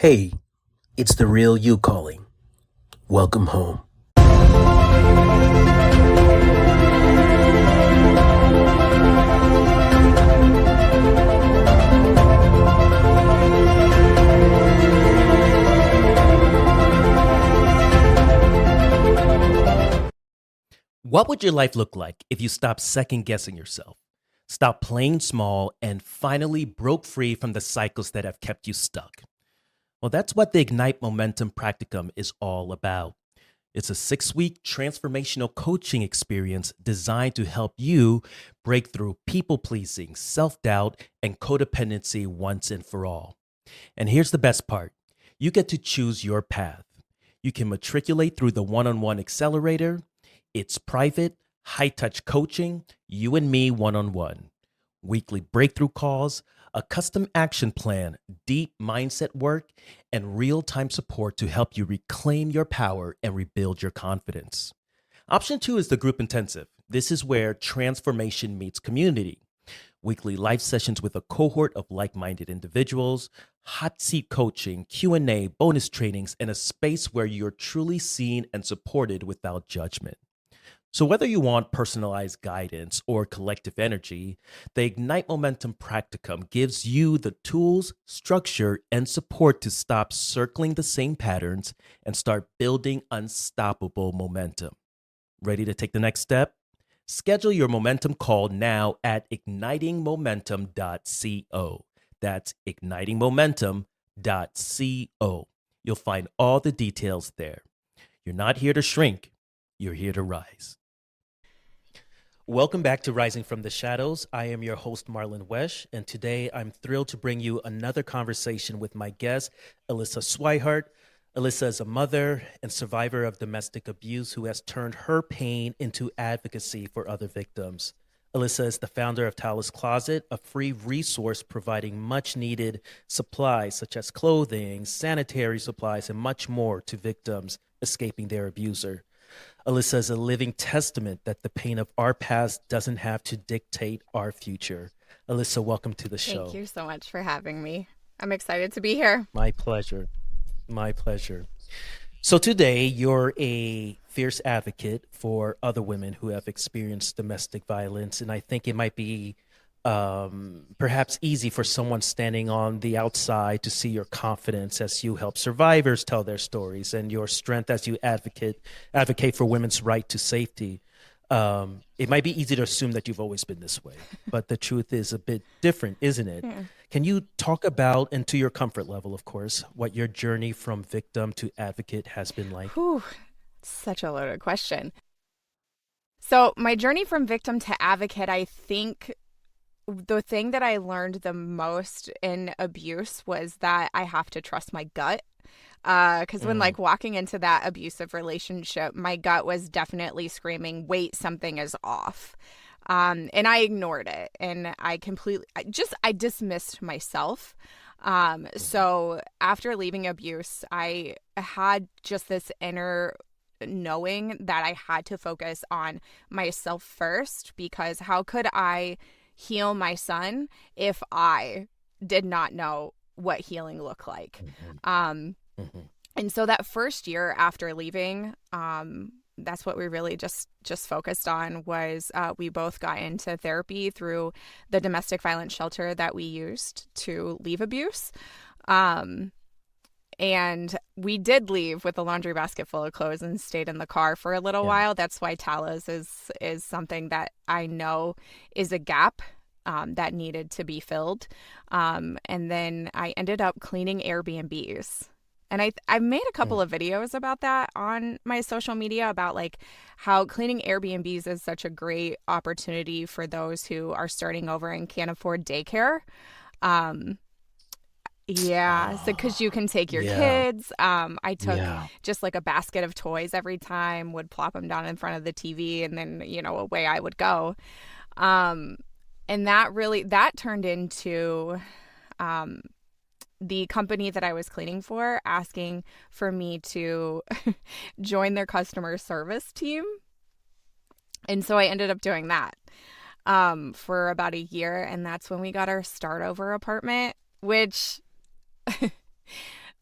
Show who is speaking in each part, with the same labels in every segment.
Speaker 1: Hey, it's the real you calling. Welcome home. What would your life look like if you stopped second guessing yourself, stopped playing small, and finally broke free from the cycles that have kept you stuck? Well, that's what the Ignite Momentum Practicum is all about. It's a 6 week transformational coaching experience designed to help you break through people pleasing, self doubt, and codependency once and for all. And here's the best part, you get to choose your path. You can matriculate through the one on one accelerator. It's private, high touch coaching, you and me one on one. Weekly breakthrough calls, a custom action plan, deep mindset work, and real time support to help you reclaim your power and rebuild your confidence. Option two is the group intensive. This is where transformation meets community. Weekly live sessions with a cohort of like-minded individuals, hot seat coaching, Q&A, bonus trainings, and a space where you're truly seen and supported without judgment. So whether you want personalized guidance or collective energy, the Ignite Momentum Practicum gives you the tools, structure, and support to stop circling the same patterns and start building unstoppable momentum. Ready to take the next step? Schedule your momentum call now at ignitingmomentum.co. That's ignitingmomentum.co. You'll find all the details there. You're not here to shrink, you're here to rise. Welcome back to Rising from the Shadows. I am your host, Marlon Wesh, and today I'm thrilled to bring you another conversation with my guest, Elissa Swihart. Elissa is a mother and survivor of domestic abuse who has turned her pain into advocacy for other victims. Elissa is the founder of Tala's Closet, a free resource providing much needed supplies such as clothing, sanitary supplies, and much more to victims escaping their abuser. Elissa is a living testament that the pain of our past doesn't have to dictate our future. Elissa, welcome to the show.
Speaker 2: Thank you so much for having me. I'm excited to be here.
Speaker 1: My pleasure. My pleasure. So today you're a fierce advocate for other women who have experienced domestic violence, and I think it might be perhaps easy for someone standing on the outside to see your confidence as you help survivors tell their stories and your strength as you advocate for women's right to safety. It might be easy to assume that you've always been this way, but the truth is a bit different, isn't it?
Speaker 2: Yeah.
Speaker 1: Can you talk about, and to your comfort level, of course, what your journey from victim to advocate has been like?
Speaker 2: Whew, such a loaded question. So my journey from victim to advocate, I think the thing that I learned the most in abuse was that I have to trust my gut. Because when walking into that abusive relationship, my gut was definitely screaming, wait, something is off. And I ignored it, and I dismissed myself. So after leaving abuse, I had just this inner knowing that I had to focus on myself first, because how could I heal my son if I did not know what healing looked like? And so that first year after leaving, that's what we really just focused on was we both got into therapy through the domestic violence shelter that we used to leave abuse. And we did leave with a laundry basket full of clothes and stayed in the car for a little while. That's why Tala's is something that I know is a gap that needed to be filled. And then I ended up cleaning Airbnbs. And I've made a couple of videos about that on my social media about how cleaning Airbnbs is such a great opportunity for those who are starting over and can't afford daycare. So because you can take your kids. I took just a basket of toys every time, would plop them down in front of the TV, and then, away I would go. And that turned into the company that I was cleaning for asking for me to join their customer service team. And so I ended up doing that for about a year. And that's when we got our start over apartment, which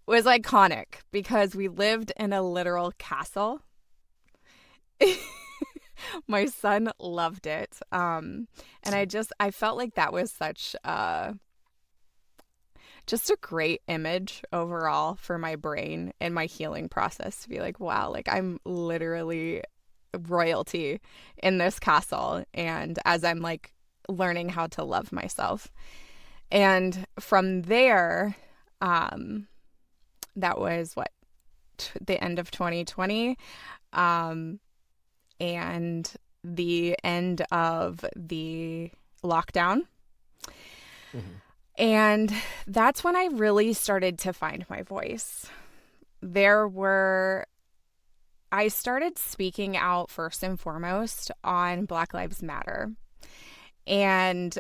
Speaker 2: was iconic because we lived in a literal castle. My son loved it. And I felt like that was such just a great image overall for my brain and my healing process to be like, wow, like I'm literally royalty in this castle. And as I'm like learning how to love myself. And from there, that was the end of 2020. And the end of the lockdown.
Speaker 1: Mhm.
Speaker 2: And that's when I really started to find my voice. I started speaking out first and foremost on Black Lives Matter. And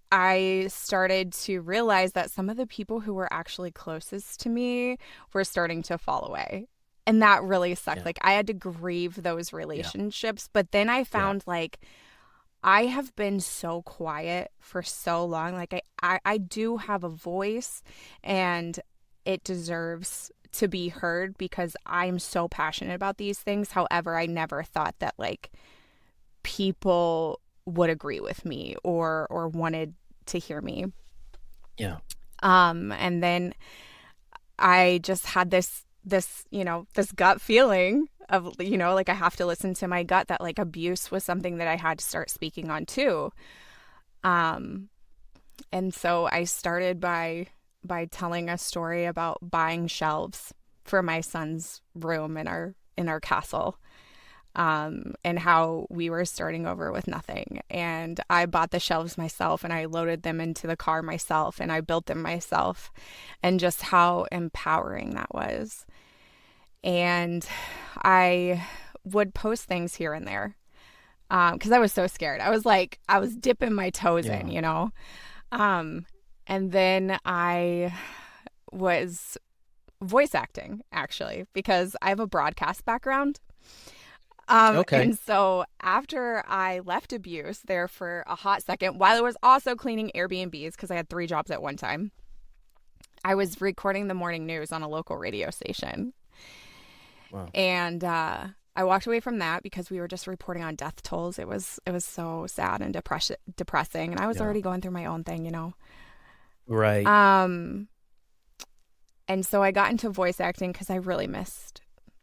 Speaker 2: I started to realize that some of the people who were actually closest to me were starting to fall away. And that really sucked.
Speaker 1: Yeah.
Speaker 2: Like I had to grieve those
Speaker 1: Yeah.
Speaker 2: relationships. But then I
Speaker 1: Yeah.
Speaker 2: found like I have been so quiet for so long. Like I do have a voice and it deserves to be heard because I'm so passionate about these things. However, I never thought that like people would agree with me or wanted to hear me.
Speaker 1: Yeah.
Speaker 2: And then I just had this gut feeling of, like I have to listen to my gut that like abuse was something that I had to start speaking on too. Um, and so I started by telling a story about buying shelves for my son's room in our castle. And how we were starting over with nothing. And I bought the shelves myself and I loaded them into the car myself and I built them myself, and just how empowering that was. And I would post things here and there because I was so scared. I was dipping my toes
Speaker 1: Yeah.
Speaker 2: in. And then I was voice acting actually because I have a broadcast background.
Speaker 1: Okay.
Speaker 2: And so after I left abuse there for a hot second, while I was also cleaning Airbnbs because I had 3 jobs at one time, I was recording the morning news on a local radio station.
Speaker 1: Wow.
Speaker 2: And I walked away from that because we were just reporting on death tolls. It was so sad and depressing, and I was
Speaker 1: Yeah.
Speaker 2: already going through my own thing.
Speaker 1: Right.
Speaker 2: Um, and so I got into voice acting because I really missed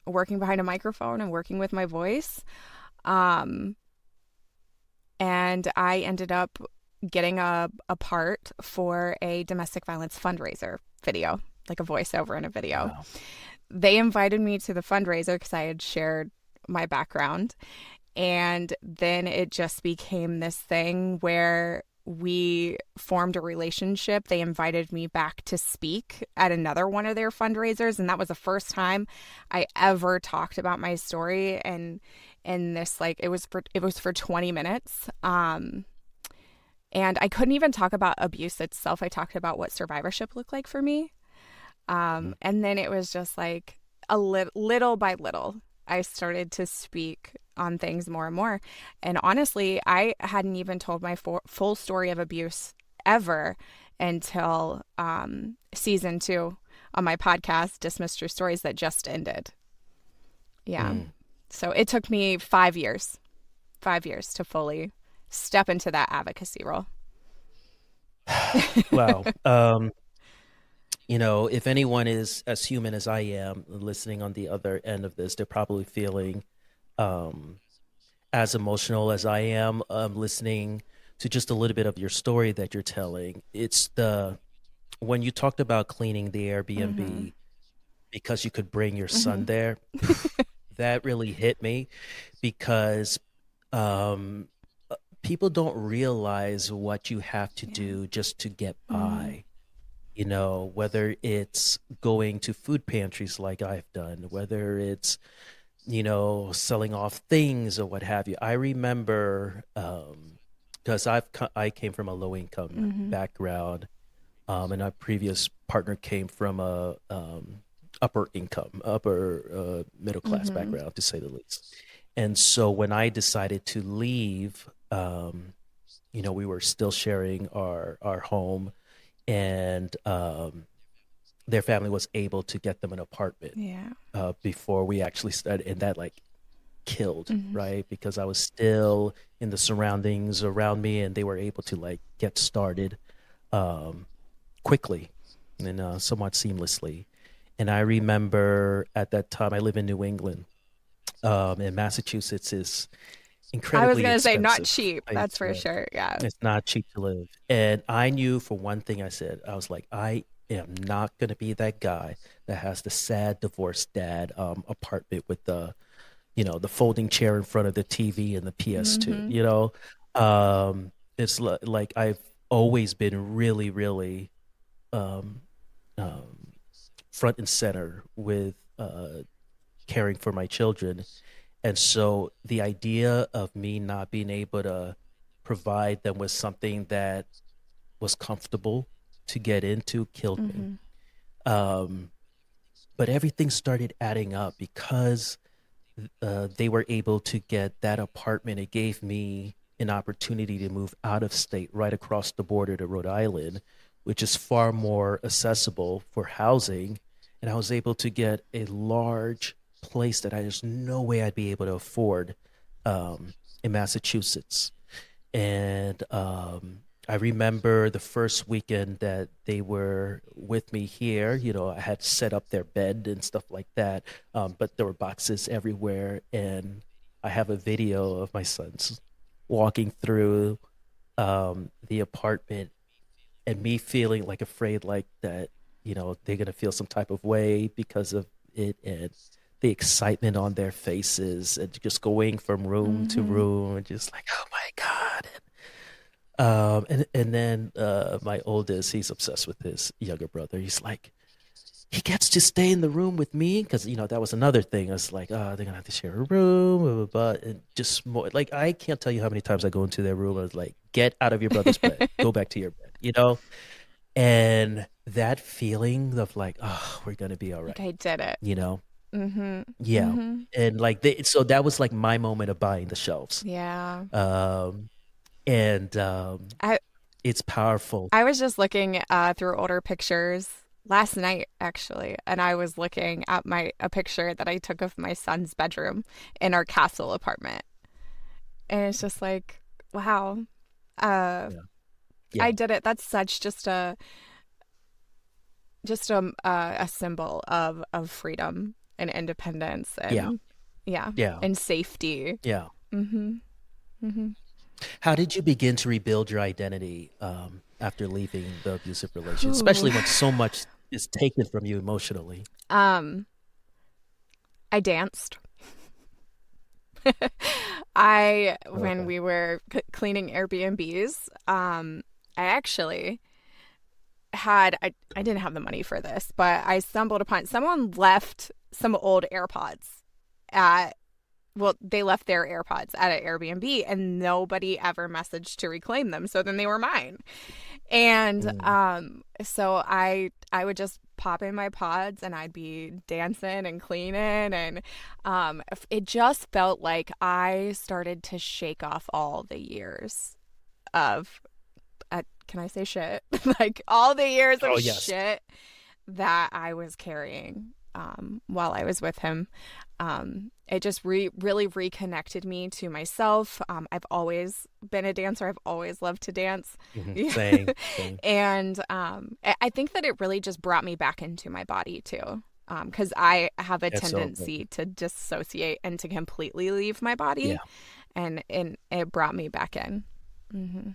Speaker 2: working behind a microphone and working with my voice. Um, and I ended up getting a part for a domestic violence fundraiser video, like a voiceover in a video.
Speaker 1: Wow.
Speaker 2: They invited me to the fundraiser because I had shared my background. And then it just became this thing where we formed a relationship. They invited me back to speak at another one of their fundraisers. And that was the first time I ever talked about my story. And this, like, it was for 20 minutes. And I couldn't even talk about abuse itself. I talked about what survivorship looked like for me.
Speaker 1: Mhm.
Speaker 2: And then it was just like little by little, I started to speak on things more and more. And honestly, I hadn't even told my full story of abuse ever until season 2 on my podcast, Dismissed True Stories, that just ended. Yeah.
Speaker 1: Mm.
Speaker 2: So it took me 5 years to fully step into that advocacy role.
Speaker 1: Wow. If anyone is as human as I am listening on the other end of this, they're probably feeling um, as emotional as I am listening to just a little bit of your story that you're telling. When you talked about cleaning the
Speaker 2: Mm-hmm.
Speaker 1: Airbnb because you could bring your
Speaker 2: Mm-hmm.
Speaker 1: son there, that really hit me because um, people don't realize what you have to
Speaker 2: Yeah.
Speaker 1: do just to get
Speaker 2: Mm-hmm.
Speaker 1: by. Whether it's going to food pantries like I've done, whether it's, selling off things or what have you. I remember, because I came from a low income
Speaker 2: Mm-hmm.
Speaker 1: background, and our previous partner came from a upper income, upper middle class
Speaker 2: Mm-hmm.
Speaker 1: background, to say the least. And so when I decided to leave, we were still sharing our home, and their family was able to get them an apartment
Speaker 2: Yeah.
Speaker 1: before we actually started, and that like killed,
Speaker 2: Hmm.
Speaker 1: right? Because I was still in the surroundings around me, and they were able to like get started um, quickly and somewhat seamlessly. And I remember at that time, I live in New England, and Massachusetts is
Speaker 2: I was
Speaker 1: incredibly
Speaker 2: gonna say not
Speaker 1: expensive
Speaker 2: cheap,
Speaker 1: place
Speaker 2: that's
Speaker 1: to
Speaker 2: for
Speaker 1: live.
Speaker 2: sure. Yeah.
Speaker 1: It's not cheap to live. And I knew for one thing, I said, I was like, I am not going to be that guy that has the sad divorced dad apartment with the, the folding chair in front of the TV and the PS2,
Speaker 2: Hmm.
Speaker 1: It's like I've always been really, really um, um, front and center with caring for my children. And so the idea of me not being able to provide them with something that was comfortable to get into killed me.
Speaker 2: Hmm.
Speaker 1: Um, but everything started adding up because they were able to get that apartment. It gave me an opportunity to move out of state right across the border to Rhode Island, which is far more accessible for housing. And I was able to get a large place that there's no way I'd be able to afford in Massachusetts. And I remember the first weekend that they were with me here. I had set up their bed and stuff like that, but there were boxes everywhere. And I have a video of my sons walking through the apartment and me feeling like afraid, like that, they're going to feel some type of way because of it. And the excitement on their faces and just going from room to
Speaker 2: Hmm.
Speaker 1: room and just like, oh my God. And then my oldest, he's obsessed with his younger brother. He's like, he gets to stay in the room with me because that was another thing. I was like, oh, they're gonna have to share a room, blah, blah, blah. And just more like I can't tell you how many times I go into their room. I was like, get out of your brother's bed, go back to your bed. And that feeling of like, oh, we're gonna be all
Speaker 2: Like
Speaker 1: right,
Speaker 2: I did it.
Speaker 1: you know?
Speaker 2: Hmm.
Speaker 1: Yeah.
Speaker 2: Hmm.
Speaker 1: And like so that was like my moment of buying the shelves.
Speaker 2: Yeah.
Speaker 1: Um, and
Speaker 2: I
Speaker 1: it's powerful.
Speaker 2: I was just looking through older pictures last night actually, and I was looking at my a picture that I took of my son's bedroom in our castle apartment. And it's just like, wow. Uh
Speaker 1: Yeah.
Speaker 2: I
Speaker 1: Yeah.
Speaker 2: did it. That's such just a symbol of freedom and independence
Speaker 1: Yeah.
Speaker 2: and yeah,
Speaker 1: Yeah.
Speaker 2: and safety.
Speaker 1: Yeah.
Speaker 2: Mhm. Mhm.
Speaker 1: How did you begin to rebuild your identity after leaving the abusive relationship,
Speaker 2: Ooh.
Speaker 1: especially when so much is taken from you emotionally?
Speaker 2: Um I danced. I when
Speaker 1: Okay.
Speaker 2: we were cleaning Airbnbs, I actually I didn't have the money for this, but I stumbled upon someone left some old AirPods at well, they left their AirPods at an Airbnb and nobody ever messaged to reclaim them. So then they were mine. And
Speaker 1: Mm.
Speaker 2: so I would just pop in my pods and I'd be dancing and cleaning and it just felt like I started to shake off all the years of can I say shit? Like all the years
Speaker 1: Oh,
Speaker 2: of
Speaker 1: yes.
Speaker 2: shit that I was carrying while I was with him. It just really reconnected me to myself. I've always been a dancer. I've always loved to dance.
Speaker 1: Same. Same.
Speaker 2: And I think that it really just brought me back into my body too. Because I have a
Speaker 1: That's so important.
Speaker 2: tendency to dissociate and to completely leave my
Speaker 1: Yeah.
Speaker 2: body, and it brought me back in. Hmm.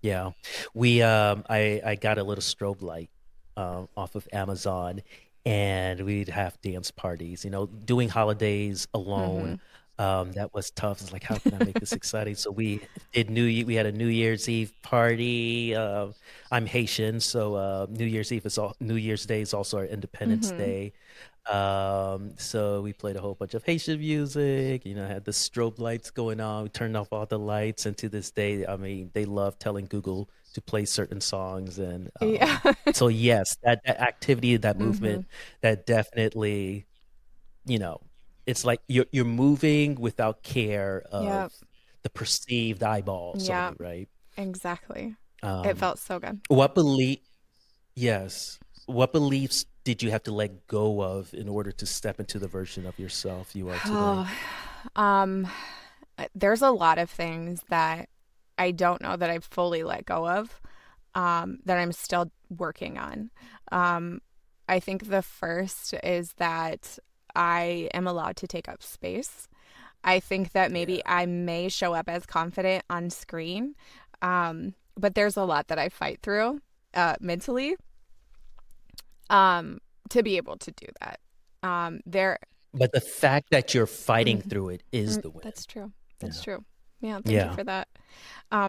Speaker 1: Yeah. I got a little strobe light off of Amazon, and we'd have dance parties, doing holidays alone.
Speaker 2: Hmm.
Speaker 1: That was tough. It's like, how can I make this exciting? So we had a New Year's Eve party. I'm Haitian, so New Year's Day is also our Independence
Speaker 2: Hmm.
Speaker 1: Day. So we played a whole bunch of Haitian music, had the strobe lights going on. We turned off all the lights, and to this day, I mean, they love telling Google to play certain songs. And
Speaker 2: Yeah.
Speaker 1: so, yes, that activity, that
Speaker 2: Hmm.
Speaker 1: movement, that definitely, you know, it's like you're moving without care of
Speaker 2: Yep.
Speaker 1: the perceived eyeballs on
Speaker 2: Yep.
Speaker 1: you, right?
Speaker 2: Exactly. It
Speaker 1: Um,
Speaker 2: felt so good.
Speaker 1: what belief? Yes. What beliefs did you have to let go of in order to step into the version of yourself you are today?
Speaker 2: Oh, um, there's a lot of things that I don't know that I've fully let go of, that I'm still working on. Um, I think the first is that I am allowed to take up space. I think that maybe
Speaker 1: Yeah.
Speaker 2: I may show up as confident on screen, but there's a lot that I fight through mentally, um, to be able to do that. There,
Speaker 1: But the fact that you're fighting
Speaker 2: mhm.
Speaker 1: through it is the win.
Speaker 2: That's true. That's
Speaker 1: Yeah.
Speaker 2: true. Yeah, thank you
Speaker 1: Yeah.
Speaker 2: for that. Um,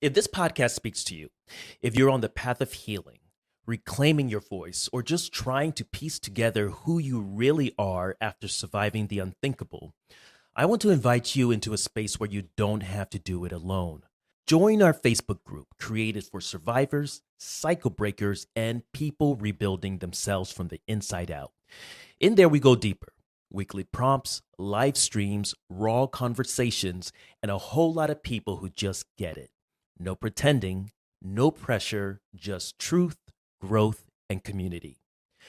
Speaker 1: If this podcast speaks to you, if you're on the path of healing, reclaiming your voice, or just trying to piece together who you really are after surviving the unthinkable, I want to invite you into a space where you don't have to do it alone. Join our Facebook group created for survivors, cycle breakers, and people rebuilding themselves from the inside out. In there, we go deeper. Weekly prompts, live streams, raw conversations, and a whole lot of people who just get it. No pretending, no pressure, just truth, growth, and community.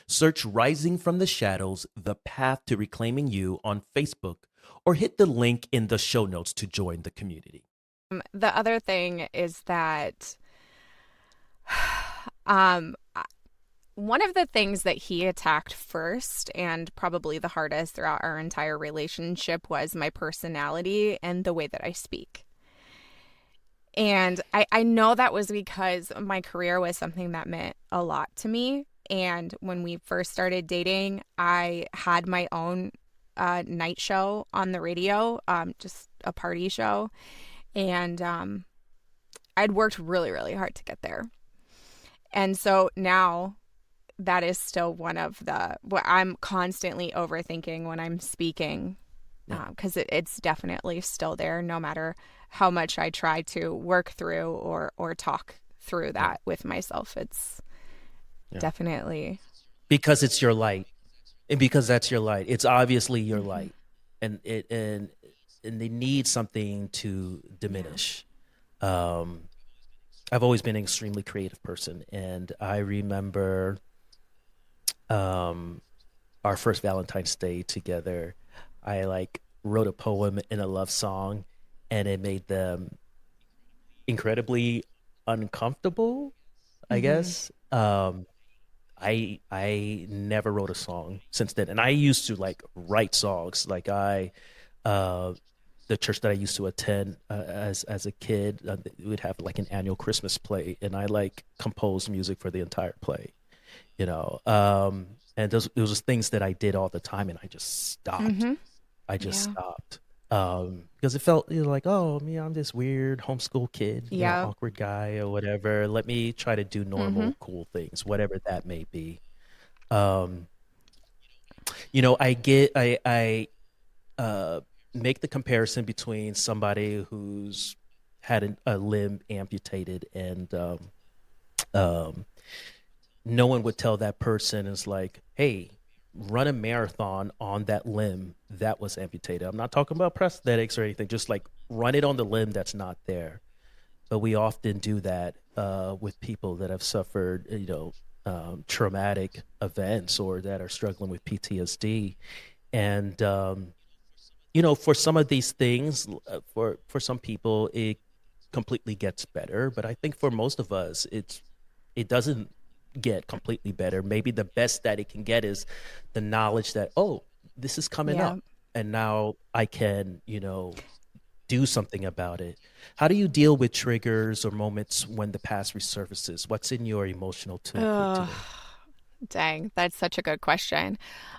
Speaker 1: Search Rising from the Shadows, The Path to Reclaiming You on Facebook, or hit the link in the show notes to join the community.
Speaker 2: the other thing is that um, one of the things that he attacked first and probably the hardest throughout our entire relationship was my personality and the way that I speak. And I know that was because my career was something that meant a lot to me. And when we first started dating, I had my own night show on the radio, just a party show. And I'd worked really, really hard to get there. And so now that is still one of the what I'm constantly overthinking when I'm speaking,
Speaker 1: Yeah.
Speaker 2: because it's definitely still there no matter how much I try to work through or talk through
Speaker 1: Yeah.
Speaker 2: that with myself. It's
Speaker 1: Yeah.
Speaker 2: definitely.
Speaker 1: Because it's your light. And because that's your light. It's obviously your
Speaker 2: Mhm.
Speaker 1: light. And they need something to
Speaker 2: Yeah.
Speaker 1: diminish. Um I've always been an extremely creative person, and I remember um our first Valentine's Day together. I like wrote a poem and a love song, and it made them incredibly uncomfortable, I
Speaker 2: Hmm.
Speaker 1: guess. I never wrote a song since then, and I used to like write songs. Like uh, the church that I used to attend as a kid, we would have like an annual Christmas play, and I like composed music for the entire play. You know, and those was things that I did all the time, and I just stopped.
Speaker 2: Hmm.
Speaker 1: I just
Speaker 2: Yeah.
Speaker 1: stopped. Because it felt, like, oh, me, I'm this weird homeschool kid,
Speaker 2: Yeah.
Speaker 1: awkward guy or whatever. Let me try to do
Speaker 2: Hmm.
Speaker 1: normal, cool things, whatever that may be. Um, I uh, make the comparison between somebody who's had a limb amputated and um, no one would tell that person is like, hey, run a marathon on that limb that was amputated. I'm not talking about prosthetics or anything, just like run it on the limb that's not there. But we often do that with people that have suffered, traumatic events or that are struggling with PTSD. And for some of these things, for some people, it completely gets better. But I think for most of us, it doesn't get completely better. Maybe the best that it can get is the knowledge that, oh, this is coming
Speaker 2: Yeah.
Speaker 1: up, and now I can, do something about it. How do you deal with triggers or moments when the past resurfaces? What's in your emotional toolkit
Speaker 2: Ugh.
Speaker 1: today?
Speaker 2: Dang, that's such a good question.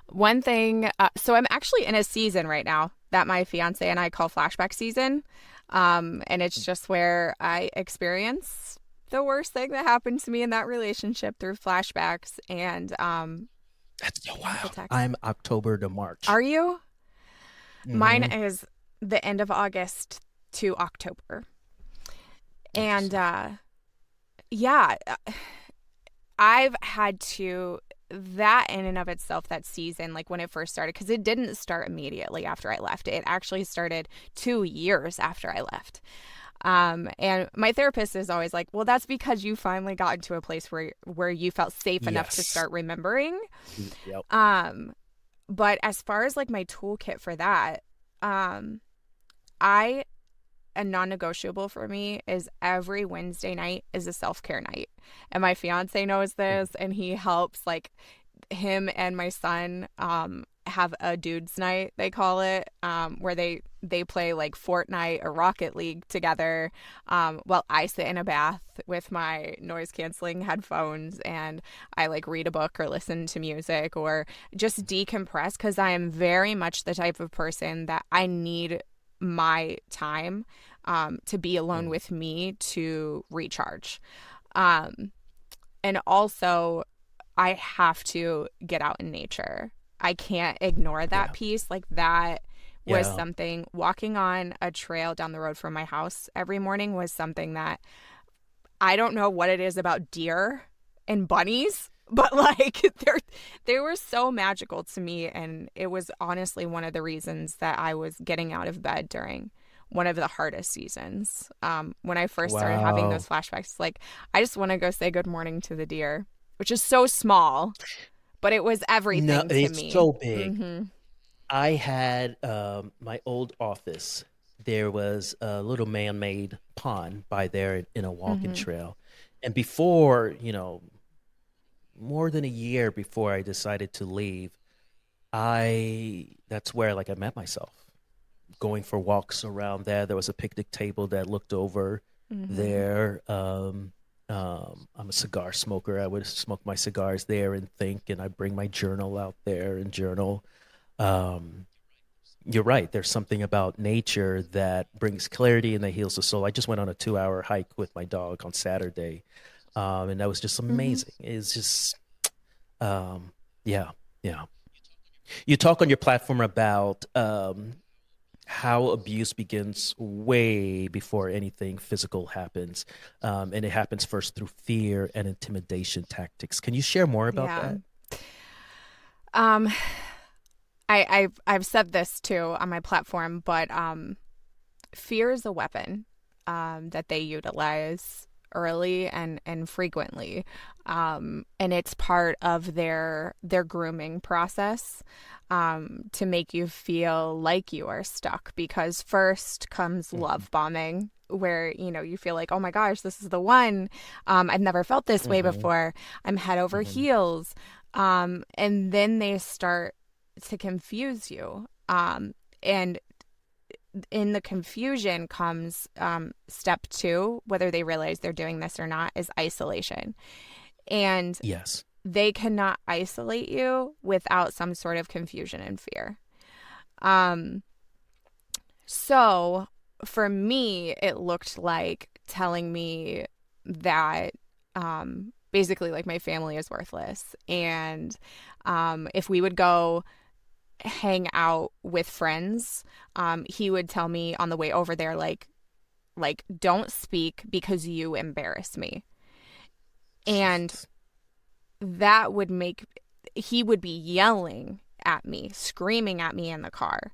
Speaker 2: One thing, so I'm actually in a season right now that my fiance and I call flashback season. And it's just where I experience the worst thing that happened to me in that relationship through flashbacks and
Speaker 1: That's so
Speaker 2: panic
Speaker 1: wild.
Speaker 2: attacks.
Speaker 1: I'm October to March.
Speaker 2: Are you? Mine
Speaker 1: Hmm.
Speaker 2: is the end of August to October. And
Speaker 1: Interesting.
Speaker 2: yeah, I've had to that in and of itself, that season, like when it first started, because it didn't start immediately after I left. It actually started 2 years after I left. And my therapist is always like, well, that's because you finally got into a place where you felt safe enough to
Speaker 1: Yes.
Speaker 2: start remembering.
Speaker 1: Yep.
Speaker 2: But as far as like my toolkit for that, I a non-negotiable for me is every Wednesday night is a self-care night. And my fiance knows this, and he helps, like, him and my son have a dudes night, they call it, where they play like Fortnite or Rocket League together, while I sit in a bath with my noise canceling headphones and I like read a book or listen to music or just decompress, because I am very much the type of person that I need my time to be alone with me to recharge. And also, I have to get out in nature. I can't ignore that
Speaker 1: Yeah.
Speaker 2: piece. Like, that was
Speaker 1: Yeah.
Speaker 2: something, walking on a trail down the road from my house every morning was something that, I don't know what it is about deer and bunnies, but like they were so magical to me, and it was honestly one of the reasons that I was getting out of bed during one of the hardest seasons. When I first started having
Speaker 1: Wow.
Speaker 2: those flashbacks, like, I just want to go say good morning to the deer, which is so small, but it was
Speaker 1: No,
Speaker 2: everything to
Speaker 1: it's
Speaker 2: me.
Speaker 1: so big.
Speaker 2: Mm-hmm.
Speaker 1: I had my old office. There was a little man-made pond by there in a walking
Speaker 2: Mm-hmm.
Speaker 1: trail. And before, more than a year before I decided to leave, I that's where like I met myself. Going for walks around there. There was a picnic table that looked over
Speaker 2: Mm-hmm.
Speaker 1: there. I'm a cigar smoker. I would smoke my cigars there and think, and I bring my journal out there and journal. Um, you're right. There's something about nature that brings clarity and that heals the soul. I just went on a 2-hour hike with my dog on Saturday, and that was just
Speaker 2: Mm-hmm.
Speaker 1: amazing. It's just, um, yeah, yeah. You talk on your platform about how abuse begins way before anything physical happens, and it happens first through fear and intimidation tactics. Can you share more about
Speaker 2: Yeah.
Speaker 1: that?
Speaker 2: Um, I've said this too on my platform, but fear is a weapon that they utilize early and frequently, and it's part of their grooming process, to make you feel like you are stuck, because first comes
Speaker 1: Hmm.
Speaker 2: love bombing, where you feel like, oh my gosh, this is the one. I've never felt this way
Speaker 1: Hmm.
Speaker 2: before. I'm head over
Speaker 1: Hmm.
Speaker 2: heels. And then they start to confuse you, and in the confusion comes, step two, whether they realize they're doing this or not, is isolation. And
Speaker 1: Yes.
Speaker 2: they cannot isolate you without some sort of confusion and fear. Um, so for me, it looked like telling me that, basically, like, my family is worthless. And if we would go hang out with friends, he would tell me on the way over there, like, don't speak because you embarrass me. And
Speaker 1: Jesus.
Speaker 2: that would make he would be yelling at me, screaming at me in the car.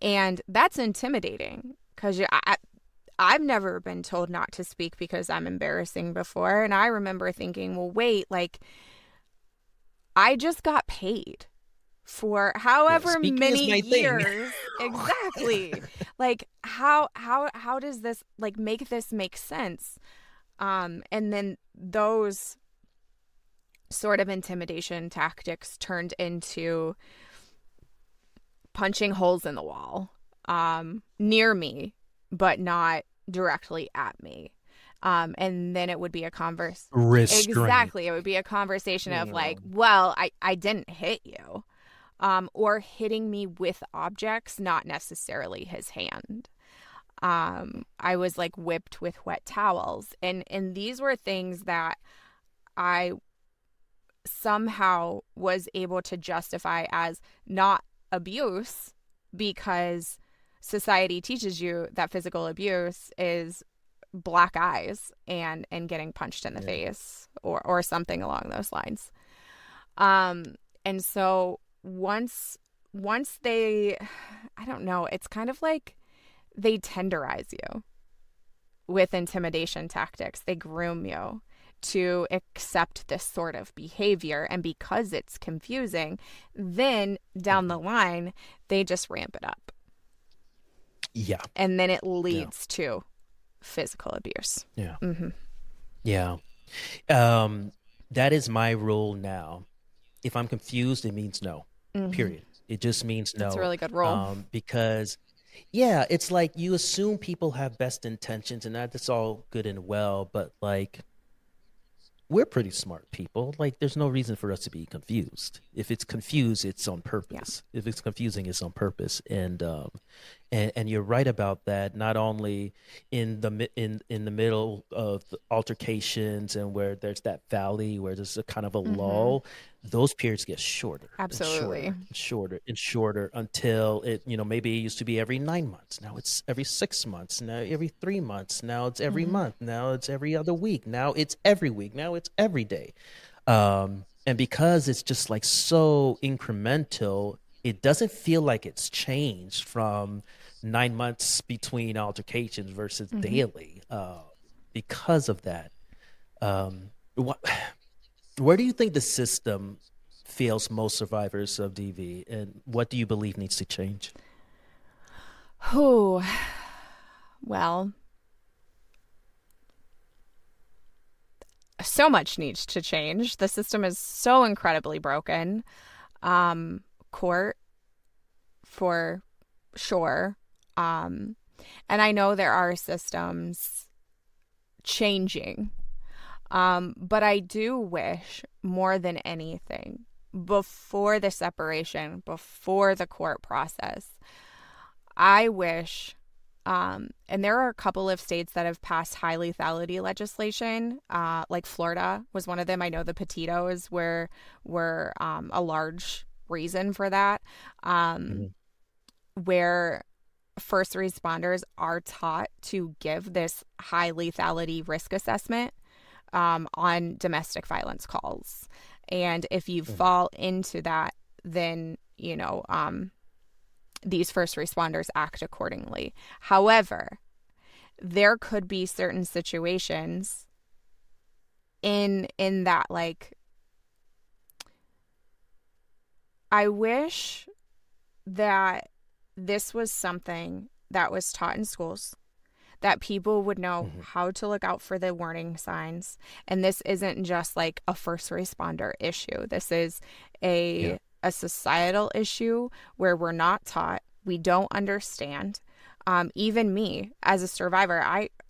Speaker 2: And that's intimidating, because I've never been told not to speak because I'm embarrassing before. And I remember thinking, well, wait, like, I just got paid for
Speaker 1: Yeah.
Speaker 2: however
Speaker 1: Speaking is
Speaker 2: many
Speaker 1: my thing.
Speaker 2: years. Exactly. Like, how does this, like, make this make sense? And then those sort of intimidation tactics turned into punching holes in the wall, near me, but not directly at me. And then it would be a converse.
Speaker 1: Restraint.
Speaker 2: Exactly. It would be a conversation of like,
Speaker 1: Mm.
Speaker 2: well, I didn't hit you. Or hitting me with objects, not necessarily his hand. I was like whipped with wet towels. And these were things that I somehow was able to justify as not abuse, because society teaches you that physical abuse is black eyes and getting punched in the
Speaker 1: Yeah.
Speaker 2: face, or something along those lines. And so once they, I don't know, it's kind of like they tenderize you with intimidation tactics. They groom you to accept this sort of behavior. And because it's confusing, then down the
Speaker 1: Mhm.
Speaker 2: line, they just ramp it up.
Speaker 1: Yeah.
Speaker 2: And then it
Speaker 1: Yeah.
Speaker 2: leads to physical abuse.
Speaker 1: Yeah.
Speaker 2: Mm-hmm.
Speaker 1: Yeah. Um, that is my rule now. If I'm confused, it means no.
Speaker 2: Mm-hmm.
Speaker 1: Period. It just means
Speaker 2: That's a
Speaker 1: no.
Speaker 2: really good rule.
Speaker 1: Because yeah, it's like you assume people have best intentions, and that's all good and well, but like we're pretty smart people. Like, there's no reason for us to be confused. If it's confused, it's on
Speaker 2: Yeah.
Speaker 1: purpose. If it's confusing, it's on purpose. And you're right about that. Not only in the middle of the altercations and where there's that valley where there's a kind of a
Speaker 2: Mm-hmm.
Speaker 1: lull, those periods get shorter and
Speaker 2: Absolutely.
Speaker 1: shorter and shorter and shorter until it, maybe it used to be every 9 months. Now it's every 6 months. Now every 3 months. Now it's every
Speaker 2: Mm-hmm.
Speaker 1: month. Now it's every other week. Now it's every week. Now it's every day. And because it's just like so incremental, it doesn't feel like it's changed from 9 months between altercations versus
Speaker 2: Mm-hmm.
Speaker 1: daily. Because of that, what, where do you think the system fails most survivors of DV, and what do you believe needs to change?
Speaker 2: Oh, well, so much needs to change. The system is so incredibly broken. Court, for sure. Um, and I know there are systems changing. But I do wish more than anything before the separation, before the court process, I wish, and there are a couple of states that have passed high lethality legislation, like Florida was one of them. I know the Petitos were a large reason for that,
Speaker 1: Mhm.
Speaker 2: where first responders are taught to give this high lethality risk assessment on domestic violence calls. And if you
Speaker 1: Mhm.
Speaker 2: fall into that, then, these first responders act accordingly. However, there could be certain situations in that, like, I wish that this was something that was taught in schools, that people would know
Speaker 1: Mhm.
Speaker 2: how to look out for the warning signs. And this isn't just like a first responder issue. This is
Speaker 1: Yeah.
Speaker 2: a societal issue where we're not taught, we don't understand. Even me as a survivor,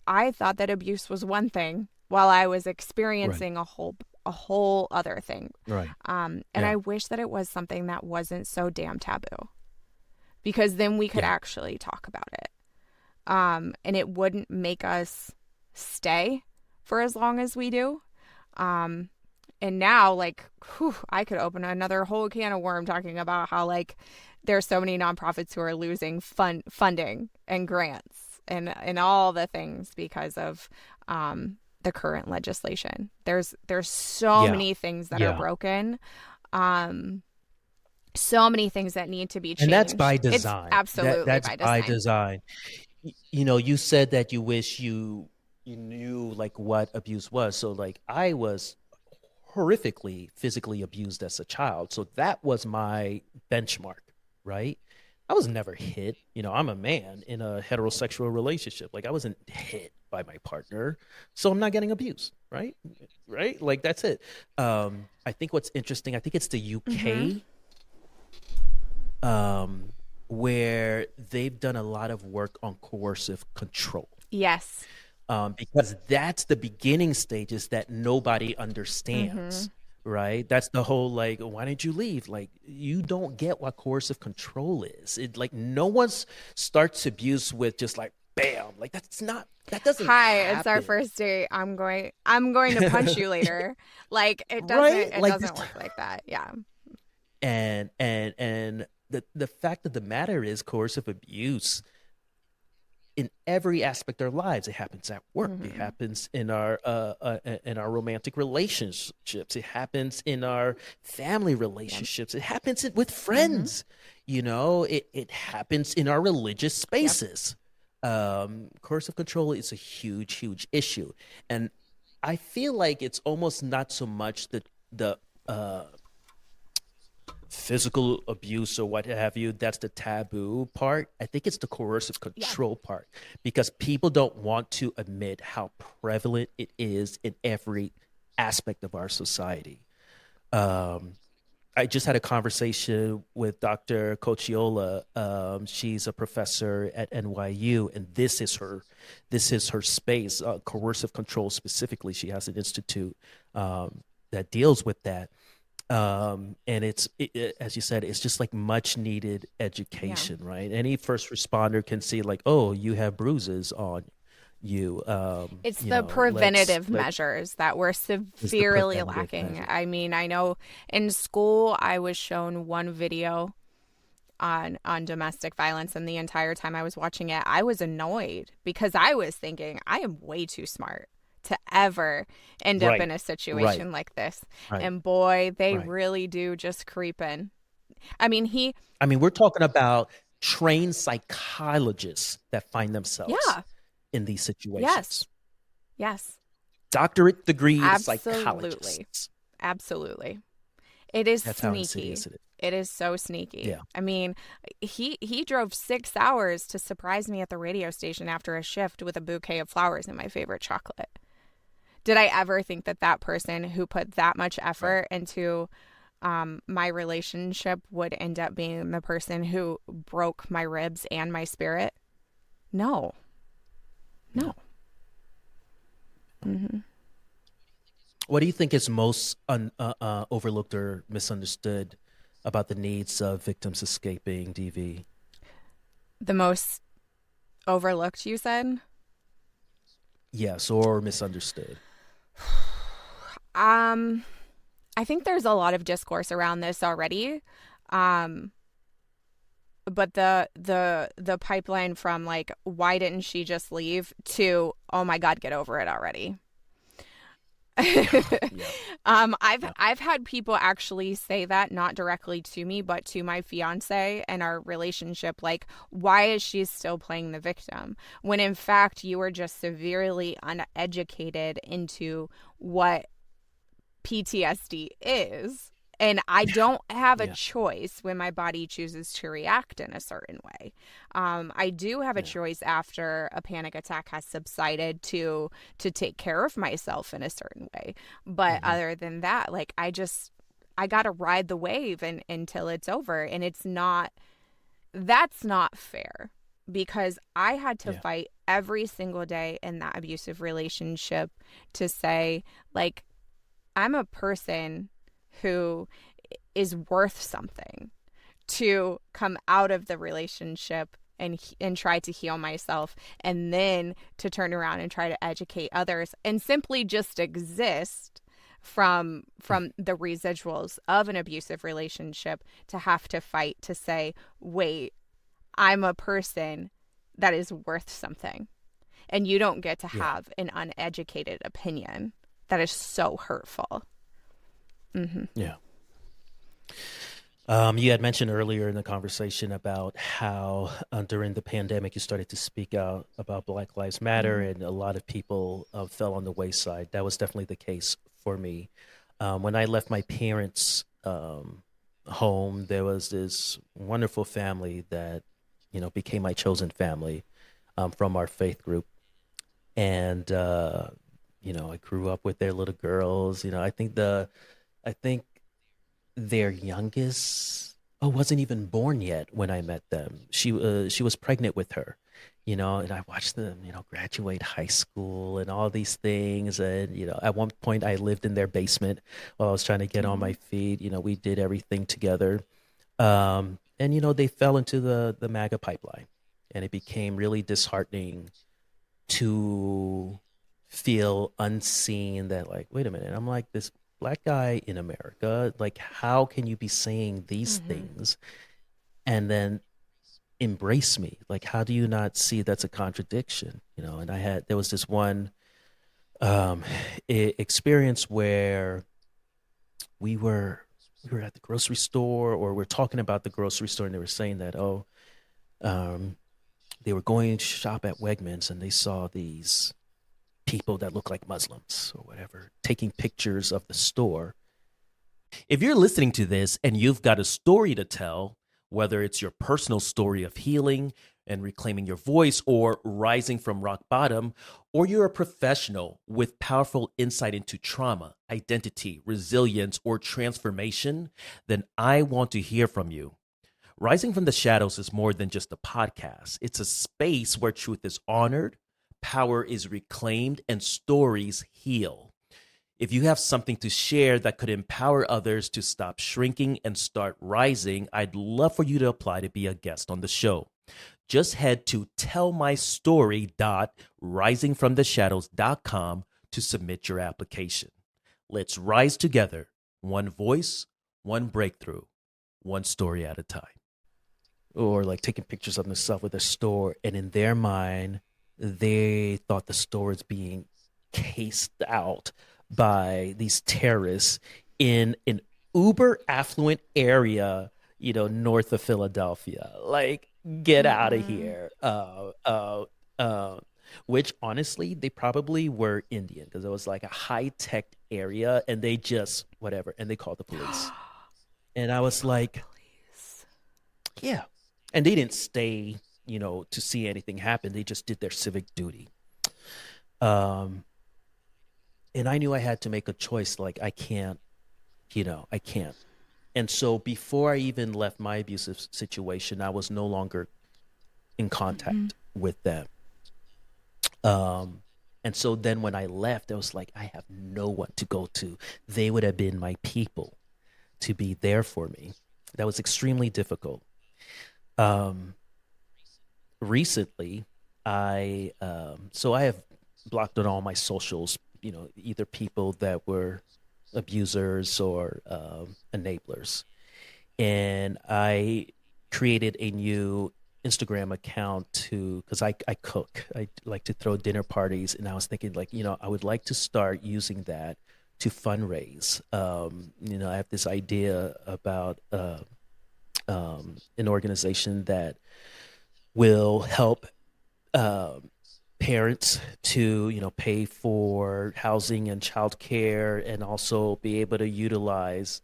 Speaker 2: I thought that abuse was one thing while I was
Speaker 1: Right.
Speaker 2: experiencing a whole other thing.
Speaker 1: Right.
Speaker 2: And
Speaker 1: Yeah.
Speaker 2: I wish that it was something that wasn't so damn taboo, because then we could
Speaker 1: Yeah.
Speaker 2: actually talk about it, and it wouldn't make us stay for as long as we do. Um, and now, like, whew, I could open another whole can of worm talking about how, like, there's so many nonprofits who are losing funding and grants and all the things because of the current legislation. There's so
Speaker 1: Yeah.
Speaker 2: many things that are
Speaker 1: Yeah.
Speaker 2: broken. Um, so many things that need to be
Speaker 1: And that's by
Speaker 2: changed. It's
Speaker 1: design.
Speaker 2: absolutely
Speaker 1: That's
Speaker 2: by
Speaker 1: by
Speaker 2: design.
Speaker 1: design. You said that you wish you knew like what abuse was. So like I was horrifically physically abused as a child. So that was my benchmark, right? I was never hit. I'm a man in a heterosexual relationship. Like I wasn't hit by my partner. So I'm not getting abused, right? Right? Like that's it. I think what's interesting, I think it's the
Speaker 2: Mm-hmm.
Speaker 1: UK, um, where they've done a lot of work on coercive control,
Speaker 2: Yes.
Speaker 1: because that's the beginning stages that nobody
Speaker 2: Mm-hmm.
Speaker 1: understands, right? That's the whole like, why didn't you leave? Like, you don't get what coercive control is. It like no one starts abuse with just like bam, like that doesn't
Speaker 2: Hi, it's our
Speaker 1: happen,
Speaker 2: first date. I'm going to punch you later. Like, it
Speaker 1: right?
Speaker 2: doesn't it
Speaker 1: Like this,
Speaker 2: doesn't work like that. Yeah.
Speaker 1: and the fact of the matter is coercive abuse in every aspect of our lives. It happens at work. It
Speaker 2: Mm-hmm.
Speaker 1: happens in our romantic relationships. It happens in our family
Speaker 2: Yep.
Speaker 1: relationships. It happens with
Speaker 2: Mm-hmm.
Speaker 1: friends. It happens in our religious
Speaker 2: Yep.
Speaker 1: spaces. Coercive control is a huge, huge issue, and I feel like it's almost not so much the uh, physical abuse or what have you. That's the taboo part. I think it's the coercive
Speaker 2: Yeah.
Speaker 1: control part, because people don't want to admit how prevalent it is in every aspect of our society. Um, I just had a conversation with Dr. Cochiola. She's a professor at NYU, and this is her space, coercive control specifically. She has an institute that deals with that, and as you said, it's just like much needed
Speaker 2: Yeah.
Speaker 1: education, right? Any first responder can see like, oh, you have bruises on you.
Speaker 2: It's
Speaker 1: You
Speaker 2: the
Speaker 1: know, let's
Speaker 2: preventative
Speaker 1: let
Speaker 2: measures that were
Speaker 1: is the
Speaker 2: severely
Speaker 1: preventative
Speaker 2: lacking.
Speaker 1: measure.
Speaker 2: I mean, I know in school I was shown one video on domestic violence, and the entire time I was watching it, I was annoyed because I was thinking I am way too smart to ever end up
Speaker 1: Right,
Speaker 2: in a
Speaker 1: right,
Speaker 2: situation like this.
Speaker 1: right,
Speaker 2: And boy, they
Speaker 1: right.
Speaker 2: really do just creep in. I mean, he
Speaker 1: I mean, we're talking about trained psychologists that find themselves
Speaker 2: yeah.
Speaker 1: in these situations.
Speaker 2: Yes. Yes.
Speaker 1: Doctorate degree
Speaker 2: Absolutely.
Speaker 1: psychologists.
Speaker 2: Absolutely. It is
Speaker 1: That's how insidious
Speaker 2: sneaky.
Speaker 1: it is.
Speaker 2: It is so sneaky.
Speaker 1: Yeah.
Speaker 2: I mean, he drove 6 hours to surprise me at the radio station after a shift with a bouquet of flowers and my favorite chocolate. Did I ever think that that person who put that much
Speaker 1: Right.
Speaker 2: effort into my relationship would end up being the person who broke my ribs and my spirit? No,
Speaker 1: No.
Speaker 2: no. Mm-hmm.
Speaker 1: What do you think is most overlooked or misunderstood about the needs of victims escaping DV?
Speaker 2: The most overlooked, you said?
Speaker 1: Yes, or misunderstood.
Speaker 2: Um, I think there's a lot of discourse around this already. Um, but the pipeline from like why didn't she just leave to oh my god get over it already.
Speaker 1: Yeah, yeah, yeah.
Speaker 2: I've had people actually say that not directly to me but to my fiance and our relationship, like why is she still playing the victim when in fact you were just severely uneducated into what PTSD is. And I don't have a
Speaker 1: Yeah,
Speaker 2: choice when my body chooses to react in a certain way. I do have a
Speaker 1: yeah.
Speaker 2: choice after a panic attack has subsided to take care of myself in a certain way. But
Speaker 1: Hmm.
Speaker 2: other than that, like I gotta ride the wave until it's over, and it's not that's not fair because I had to
Speaker 1: Yeah,
Speaker 2: fight every single day in that abusive relationship to say like I'm a person who is worth something to come out of the relationship and try to heal myself and then to turn around and try to educate others and simply just exist from the residuals of an abusive relationship to have to fight to say wait, I'm a person that is worth something and you don't get to
Speaker 1: yeah,
Speaker 2: have an uneducated opinion. That is so hurtful. Mm-hmm.
Speaker 1: yeah. You had mentioned earlier in the conversation about how during the pandemic you started to speak out about Black Lives Matter,
Speaker 2: Mm-hmm.
Speaker 1: and a lot of people fell on the wayside. That was definitely the case for me. When I left my parents' home, there was this wonderful family that became my chosen family from our faith group, and I grew up with their little girls. I think their youngest wasn't even born yet when I met them. She was pregnant with her, and I watched them, graduate high school and all these things. And at one point I lived in their basement while I was trying to get on
Speaker 2: Mm-hmm.
Speaker 1: my feet. We did everything together. And they fell into the MAGA pipeline, and it became really disheartening to feel unseen, that like, wait a minute, I'm like this black guy in America, like how can you be saying these
Speaker 2: Mm-hmm.
Speaker 1: things and then
Speaker 3: embrace me? Like, how do you not see that's a contradiction? And there was this one um, experience where we were we were at the grocery store, or we're talking about the grocery store, and they were saying that, um, they were going to shop at Wegmans, and they saw these people that look like Muslims or whatever taking pictures of the store.
Speaker 1: If you're listening to this and you've got a story to tell, whether it's your personal story of healing and reclaiming your voice or rising from rock bottom, or you're a professional with powerful insight into trauma, identity, resilience, or transformation, then I want to hear from you. Rising from the Shadows is more than just a podcast. It's a space where truth is honored, power is reclaimed, and stories heal. If you have something to share that could empower others to stop shrinking and start rising, I'd love for you to apply to be a guest on the show. Just head to tellmystory.risingfromtheshadows.com to submit your application. Let's rise together, one voice, one breakthrough, one story at a time.
Speaker 3: Or like taking pictures of themselves with a store, and in their mind they thought the store was being cased out by these terrorists in an uber affluent area, north of Philadelphia. Like, get out of
Speaker 2: Mm-mm.
Speaker 3: here. Which honestly, they probably were Indian, because it was like a high tech area, and they just whatever, and they called the police. And I
Speaker 2: They
Speaker 3: was
Speaker 2: called the
Speaker 3: like,
Speaker 2: police.
Speaker 3: yeah. And they didn't stay, to see anything happen. They just did their civic duty. Um, and I knew I had to make a choice. Like, I can't. And so before I even left my abusive situation, I was no longer in
Speaker 2: Mm-hmm.
Speaker 3: contact with them. Um, and so then when I left, I was like, I have no one to go to. They would have been my people to be there for me. That was extremely difficult. Um, Recently, I have blocked on all my socials, either people that were abusers or enablers. And I created a new Instagram account because I cook. I like to throw dinner parties, and I was thinking, like, I would like to start using that to fundraise. I have this idea about an organization that will help um, parents to pay for housing and childcare, and also be able to utilize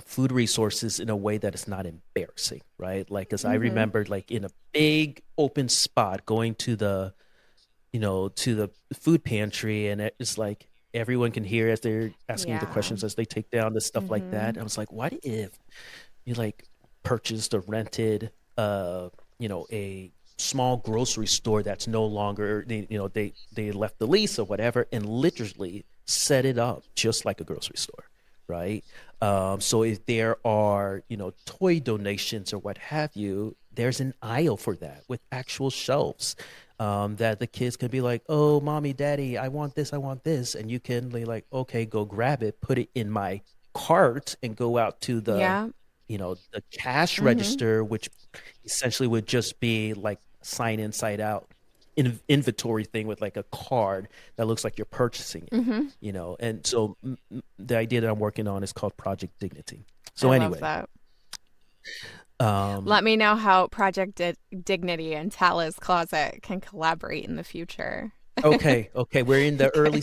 Speaker 3: food resources in a way that is not embarrassing, right? Like, because I
Speaker 2: Mm-hmm.
Speaker 3: remember, like, in a big open spot, going to the food pantry, and it's like everyone can hear as they're asking you the
Speaker 2: Yeah.
Speaker 3: questions as they take down the stuff like
Speaker 2: Mm-hmm.
Speaker 3: that. I was like, what if you like purchased or rented a small grocery store that's no longer, they left the lease or whatever, and literally set it up just like a grocery store, right? So if there are toy donations or what have you, there's an aisle for that with actual shelves, that the kids can be like, oh, mommy, daddy, I want this, and you can be like, okay, go grab it, put it in my cart, and go out to
Speaker 2: Yeah.
Speaker 3: the cash
Speaker 2: Mm-hmm.
Speaker 3: register, which essentially would just be like sign inside out inventory thing with like a card that looks like you're purchasing it,
Speaker 2: Mm-hmm.
Speaker 3: and so the idea that I'm working on is called Project Dignity.
Speaker 2: I
Speaker 3: So
Speaker 2: love
Speaker 3: anyway,
Speaker 2: that.
Speaker 3: um
Speaker 2: Let me know how Dignity and Tala's Closet can collaborate in the future.
Speaker 3: okay, we're in the
Speaker 2: Okay.
Speaker 3: early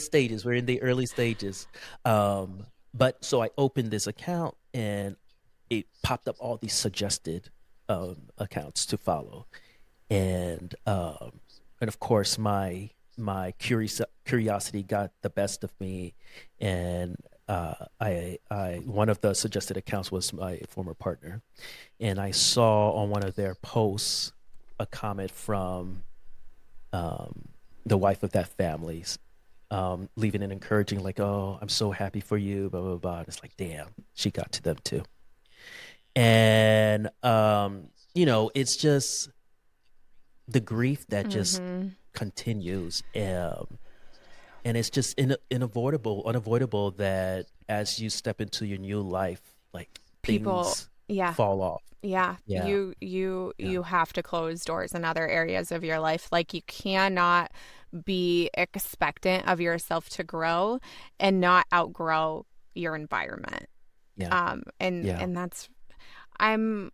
Speaker 3: stages, but so I opened this account, and it popped up all these suggested accounts to follow. And of course my curiosity got the best of me. And I one of the suggested accounts was my former partner, and I saw on one of their posts a comment from um, the wife of that family, leaving an encouraging, like, oh, I'm so happy for you, blah blah blah. And it's like, damn, she got to them too. And it's just the grief that just
Speaker 2: Mm-hmm.
Speaker 3: continues. And it's just unavoidable that as you step into your new life, like
Speaker 2: People
Speaker 3: things.
Speaker 2: Yeah.
Speaker 3: fall off.
Speaker 2: Yeah.
Speaker 3: Yeah.
Speaker 2: You have to close doors in other areas of your life. Like you cannot be expectant of yourself to grow and not outgrow your environment.
Speaker 3: Yeah. Yeah.
Speaker 2: And that's I'm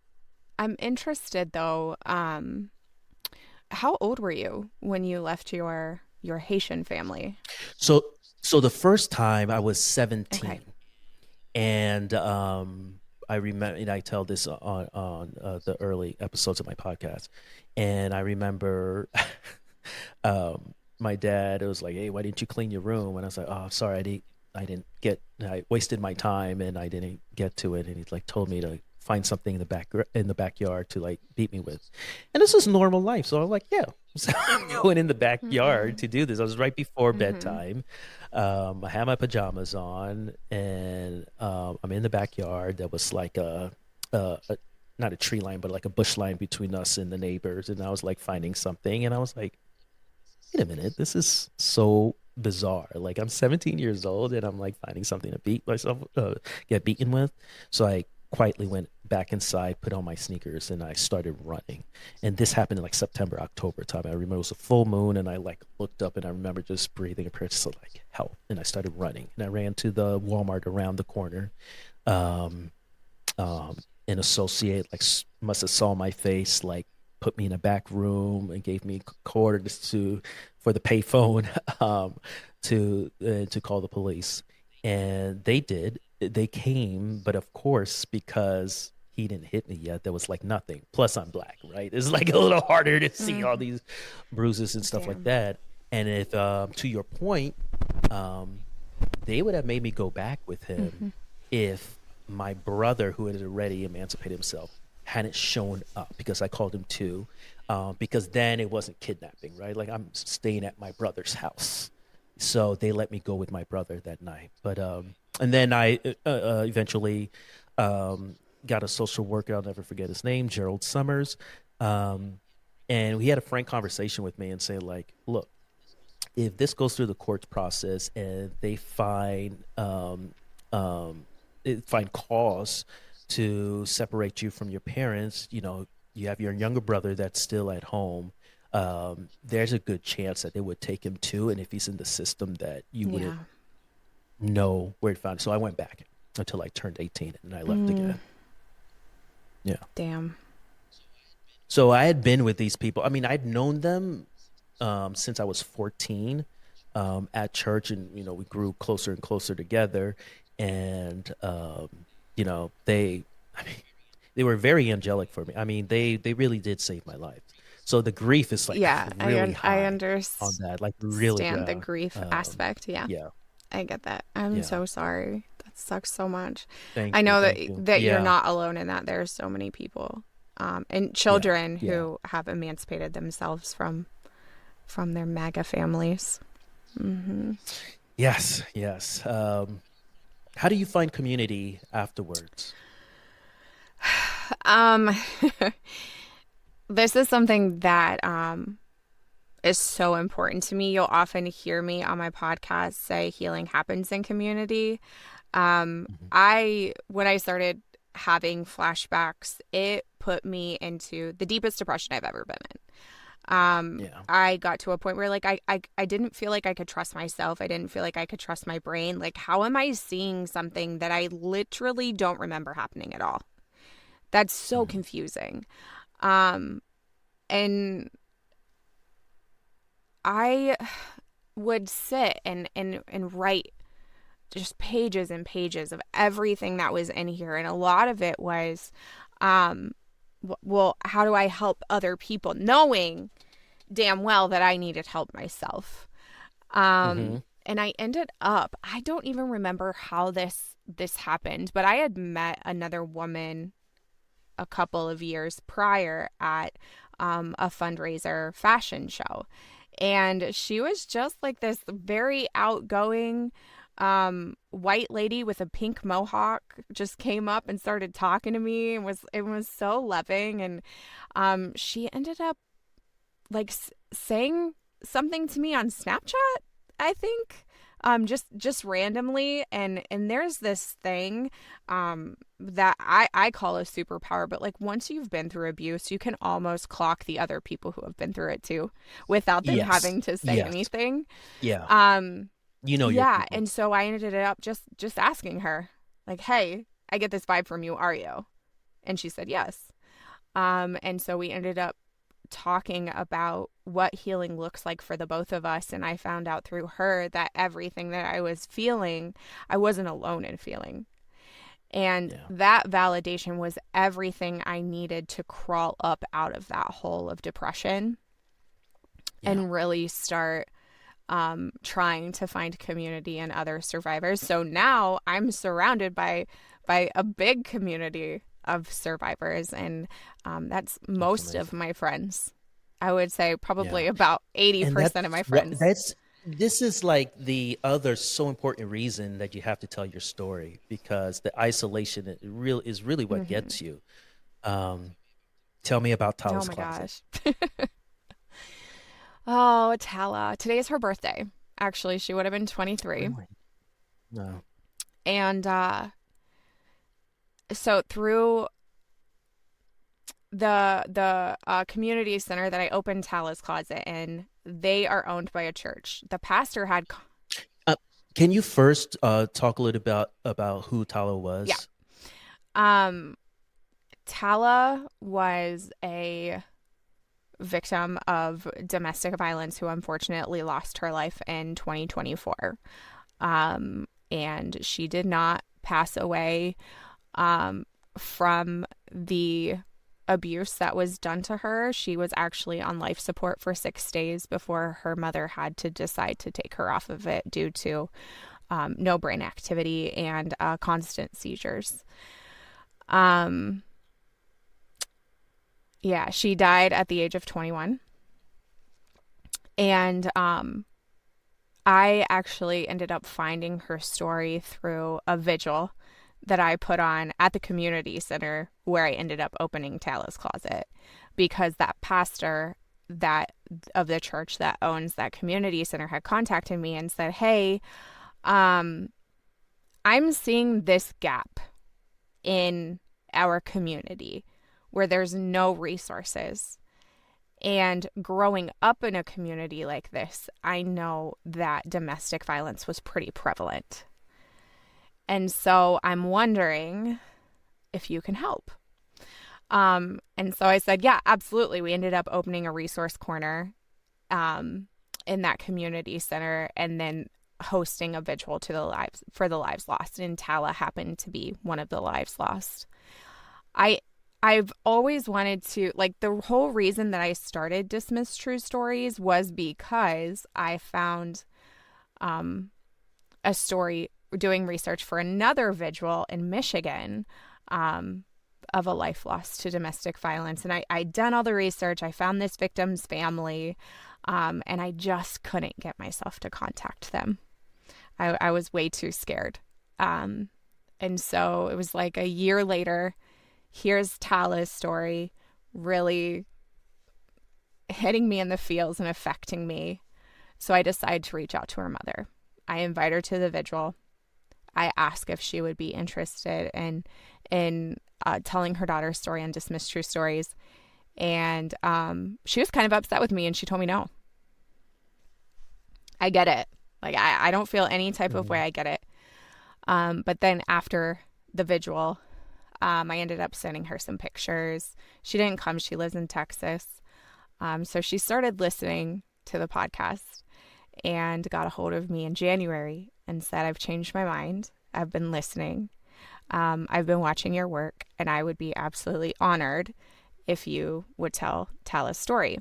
Speaker 2: interested though. How old were you when you left your Haitian family?
Speaker 3: So so the first time I was
Speaker 2: Okay.
Speaker 3: 17, and I remember, and I tell this on the early episodes of my podcast, and I remember my dad was like, "Hey, why didn't you clean your room?" And I was like, "Oh, sorry, I wasted my time and I didn't get to it." And he like told me to find something in the backyard to like beat me with, and this is normal life. So I'm like, "Yeah." So I'm going in the backyard
Speaker 2: Mm-mm.
Speaker 3: to do this. I was right before
Speaker 2: Mm-hmm.
Speaker 3: bedtime. I had my pajamas on, and I'm in the backyard. There was like a not a tree line, but like a bush line between us and the neighbors. And I was like finding something, and I was like, wait a minute, this is so bizarre. Like I'm 17 years old, and I'm like finding something to beat myself, get beaten with. So I quietly went back inside, put on my sneakers, and I started running. And this happened in like September, October time. I remember it was a full moon, and I like looked up, and I remember just breathing a prayer, just like help. And I started running, and I ran to the Walmart around the corner. Um, an associate like must have saw my face, like put me in a back room and gave me quarters to for the payphone, to call the police. And they did. They came, but of course, because he didn't hit me yet, there was like nothing. Plus, I'm black, right? It's like a little harder to see all
Speaker 2: Mm-hmm.
Speaker 3: these bruises and stuff like
Speaker 2: Damn.
Speaker 3: that. And if to your point, um, they would have made me go back with him
Speaker 2: Mm-hmm.
Speaker 3: if my brother, who had already emancipated himself, hadn't shown up, because I called him too. Because then it wasn't kidnapping, right? Like I'm staying at my brother's house. So they let me go with my brother that night. But and then I eventually um, got a social worker. I'll never forget his name, Gerald Summers. Um, and he had a frank conversation with me and say, like, look, if this goes through the courts process and they um, find cause to separate you from your parents, you have your younger brother that's still at home. There's a good chance that they would take him too, and if he's in the system, that you wouldn't
Speaker 2: Yeah.
Speaker 3: know where to find him. So I went back until I turned 18, and I left
Speaker 2: Mm,
Speaker 3: again. Yeah.
Speaker 2: damn.
Speaker 3: So I had been with these people. I mean, I'd known them since I was 14, at church, and we grew closer and closer together. And I mean, they were very angelic for me. I mean, they really did save my life. So the grief is like
Speaker 2: Yeah,
Speaker 3: really
Speaker 2: I
Speaker 3: high on
Speaker 2: understand
Speaker 3: that, like really,
Speaker 2: the
Speaker 3: yeah,
Speaker 2: grief aspect. Yeah,
Speaker 3: yeah,
Speaker 2: I get that. I'm
Speaker 3: yeah.
Speaker 2: so sorry. That sucks so much.
Speaker 3: Thank
Speaker 2: I
Speaker 3: you,
Speaker 2: know that
Speaker 3: thank you.
Speaker 2: you're
Speaker 3: Yeah,
Speaker 2: not alone in that. There's so many people, and
Speaker 3: yeah,
Speaker 2: children
Speaker 3: yeah.
Speaker 2: who have emancipated themselves from their MAGA families. Hmm.
Speaker 3: Yes, yes. How do you find community afterwards?
Speaker 2: Um, this is something that is so important to me. You'll often hear me on my podcast say healing happens in community.
Speaker 3: Mhm.
Speaker 2: When I started having flashbacks, it put me into the deepest depression I've ever been in.
Speaker 3: Yeah.
Speaker 2: I got to a point where like I didn't feel like I could trust myself. I didn't feel like I could trust my brain. Like, how am I seeing something that I literally don't remember happening at all? That's so
Speaker 3: Mhm.
Speaker 2: confusing. Um, and I would sit and write just pages and pages of everything that was in here. And a lot of it was, um, well, how do I help other people? Knowing damn well that I needed help myself.
Speaker 3: Mhm.
Speaker 2: And I ended up, I don't even remember how this happened, but I had met another woman a couple of years prior at a fundraiser fashion show. And she was just like this very outgoing white lady with a pink mohawk, just came up and started talking to me, and it was so loving. And she ended up like saying something to me on Snapchat, I think. Just randomly, and there's this thing that I call a superpower, but like once you've been through abuse, you can almost clock the other people who have been through it too without them
Speaker 1: Yes.
Speaker 2: having to say
Speaker 1: Yes.
Speaker 2: anything.
Speaker 1: Yeah.
Speaker 2: Um
Speaker 1: You know your
Speaker 2: yeah,
Speaker 1: people.
Speaker 2: and so I ended up just asking her, like, "Hey, I get this vibe from you, are you?" And she said yes. And so we ended up talking about what healing looks like for the both of us. And I found out through her that everything that I was feeling, I wasn't alone in feeling. And
Speaker 3: Yeah.
Speaker 2: that validation was everything I needed to crawl up out of that hole of depression
Speaker 3: Yeah.
Speaker 2: and really start trying to find community and other survivors. So now I'm surrounded by a big community of survivors, and that's most of
Speaker 3: amazing.
Speaker 2: my friends. I would say probably
Speaker 3: Yeah.
Speaker 2: about
Speaker 1: And
Speaker 2: 80% of my friends.
Speaker 1: this is like the other so important reason that you have to tell your story, because the isolation is really what
Speaker 2: Hmm.
Speaker 1: gets you. Um, Tell me about
Speaker 2: Oh
Speaker 1: Tala's
Speaker 2: my
Speaker 1: closet.
Speaker 2: gosh. Oh, Tala. Today is her birthday. Actually, she would have been 23.
Speaker 3: Really? No.
Speaker 2: And so through the community center that I opened Tala's closet in, they are owned by a church. The pastor had
Speaker 1: Uh, can you first talk a little about who Tala
Speaker 2: yeah.
Speaker 1: was?
Speaker 2: Um Tala was a victim of domestic violence who unfortunately lost her life in 2024. And she did not pass away from the abuse that was done to her. She was actually on life support for 6 days before her mother had to decide to take her off of it due to no brain activity and constant seizures. Um, yeah, she died at the age of 21. And I actually ended up finding her story through a vigil that I put on at the community center where I ended up opening Tala's closet, because that pastor that of the church that owns that community center had contacted me and said, "Hey, um, I'm seeing this gap in our community where there's no resources. And growing up in a community like this, I know that domestic violence was pretty prevalent. And so I'm wondering if you can help." And so I said, yeah, absolutely. We ended up opening a resource corner in that community center, and then hosting a vigil to the lives for the lives lost. And Tala happened to be one of the lives lost. I've always wanted to, like, the whole reason that I started Dismiss True Stories was because I found a story doing research for another vigil in Michigan of a life lost to domestic violence. And I'd done all the research. I found this victim's family, and I just couldn't get myself to contact them. I was way too scared. And so it was like a year later, here's Tala's story really hitting me in the feels and affecting me. So I decided to reach out to her mother. I invite her to the vigil. I ask if she would be interested in telling her daughter's story on Dismiss True Stories. And she was kind of upset with me, and she told me no. I get it. Like, I don't feel any type of way. I get it. But then after the vigil, I ended up sending her some pictures. She didn't come. She lives in Texas. So she started listening to the podcast and got a hold of me in January and said, "I've changed my mind. I've been listening. I've been watching your work, and I would be absolutely honored if you would tell Tala's story."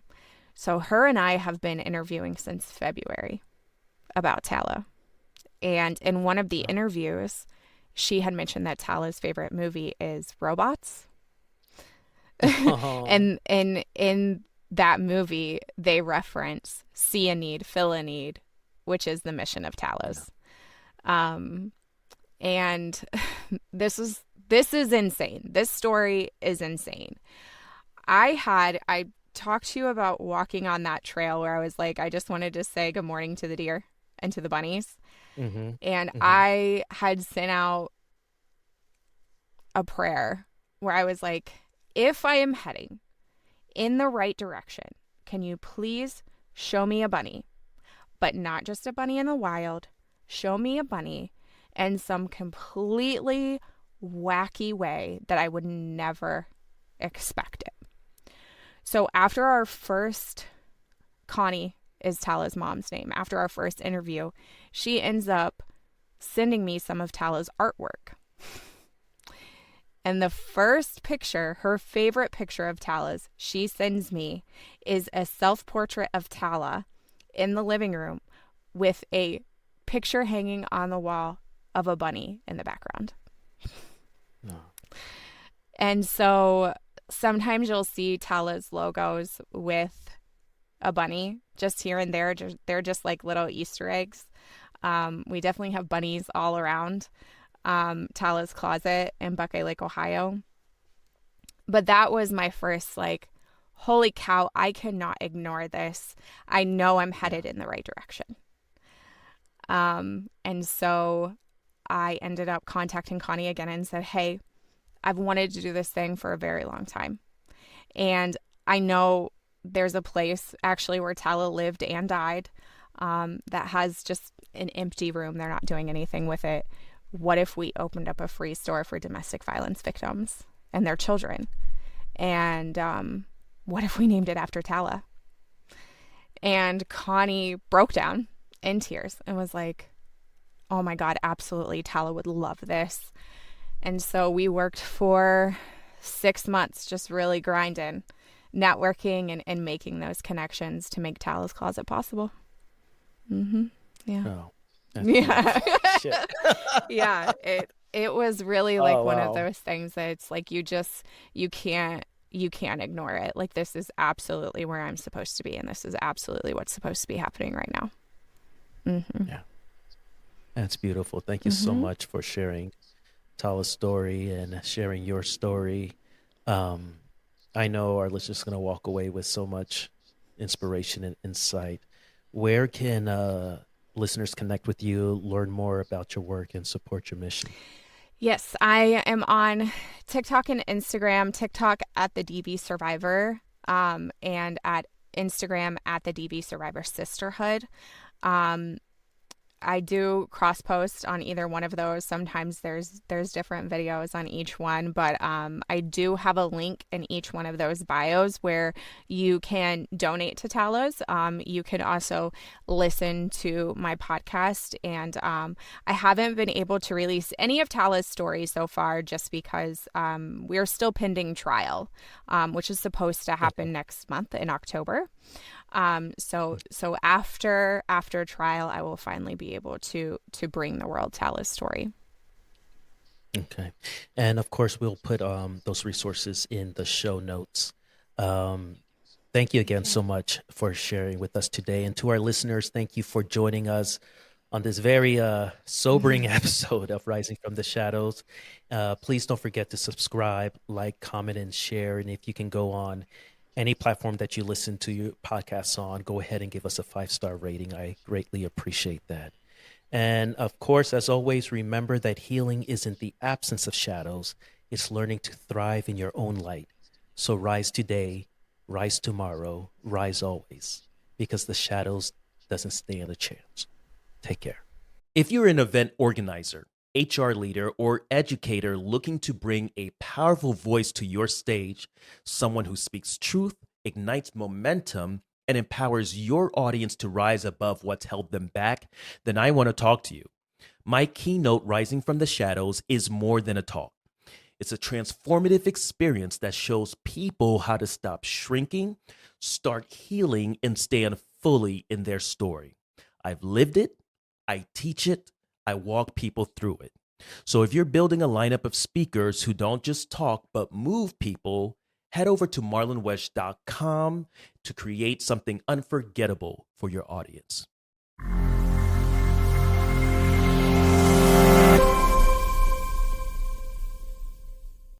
Speaker 2: So her and I have been interviewing since February about Tala. And in one of the interviews, she had mentioned that Tala's favorite movie is Robots.
Speaker 3: Oh,
Speaker 2: And in that movie, they reference see a need, fill a need, which is the mission of Talos. And this is insane. This story is insane. I talked to you about walking on that trail where I was like, I just wanted to say good morning to the deer and to the bunnies.
Speaker 3: Mm-hmm.
Speaker 2: And
Speaker 3: Mm-hmm.
Speaker 2: I had sent out a prayer where I was like, if I am heading in the right direction, can you please show me a bunny? But not just a bunny in the wild. Show me a bunny in some completely wacky way that I would never expect it. So after our first, Connie is Tala's mom's name, after our first interview, she ends up sending me some of Tala's artwork. And the first picture, her favorite picture of Tala's, she sends me is a self-portrait of Tala in the living room with a picture hanging on the wall of a bunny in the background.
Speaker 3: No.
Speaker 2: And so sometimes you'll see Tala's logos with a bunny just here and there. They're just like little Easter eggs. We definitely have bunnies all around Tala's closet in Buckeye Lake, Ohio. But that was my first, like, holy cow, I cannot ignore this. I know I'm headed in the right direction. And so I ended up contacting Connie again and said, hey, I've wanted to do this thing for a very long time. And I know there's a place actually where Tala lived and died that has just an empty room. They're not doing anything with it. What if we opened up a free store for domestic violence victims and their children? And what if we named it after Tala? And Connie broke down in tears and was like, oh my God, absolutely. Tala would love this. And so we worked for 6 months, just really grinding, networking and making those connections to make Tala's Closet possible. Mm-hmm. Yeah.
Speaker 3: Oh,
Speaker 2: yeah.
Speaker 3: shit.
Speaker 2: Yeah. It was really like one
Speaker 3: wow.
Speaker 2: of those things that it's like you can't ignore it. Like, this is absolutely where I'm supposed to be, and this is absolutely what's supposed to be happening right now. Mm-hmm.
Speaker 3: Yeah. That's beautiful. Thank you so much for sharing Tala's story and sharing your story. I know our listeners are going to walk away with so much inspiration and insight. Where can listeners connect with you, learn more about your work, and support your mission?
Speaker 2: Yes, I am on TikTok and Instagram. TikTok at the DV Survivor, and at Instagram at the DV Survivor Sisterhood. I do cross post on either one of those. Sometimes there's different videos on each one, but I do have a link in each one of those bios where you can donate to Tala's. You can also listen to my podcast, and I haven't been able to release any of Tala's stories so far just because we're still pending trial, which is supposed to happen next month in October. So after trial, I will finally be able to bring the world Tala's story.
Speaker 3: Okay. And of course, we'll put those resources in the show notes. Thank you again so much for sharing with us today. And to our listeners, thank you for joining us on this very sobering episode of Rising from the Shadows. Please don't forget to subscribe, like, comment, and share. And if you can go on any platform that you listen to your podcasts on, go ahead and give us a 5-star rating. I greatly appreciate that. And of course, as always, remember that healing isn't the absence of shadows. It's learning to thrive in your own light. So rise today, rise tomorrow, rise always, because the shadows doesn't stand a chance. Take care.
Speaker 1: If you're an event organizer, HR leader, or educator looking to bring a powerful voice to your stage, someone who speaks truth, ignites momentum, and empowers your audience to rise above what's held them back, then I want to talk to you. My keynote, Rising from the Shadows, is more than a talk. It's a transformative experience that shows people how to stop shrinking, start healing, and stand fully in their story. I've lived it, I teach it, I walk people through it. So if you're building a lineup of speakers who don't just talk but move people, head over to marlonwesh.com to create something unforgettable for your audience.